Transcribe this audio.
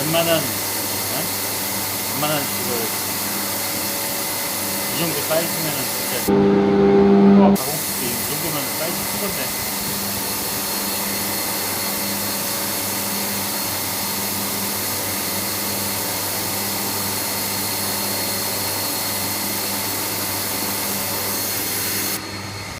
웬만한, 웬만한 이 정도 사이즈면은 진짜 가공식도 이 정도면 사이즈 크던데.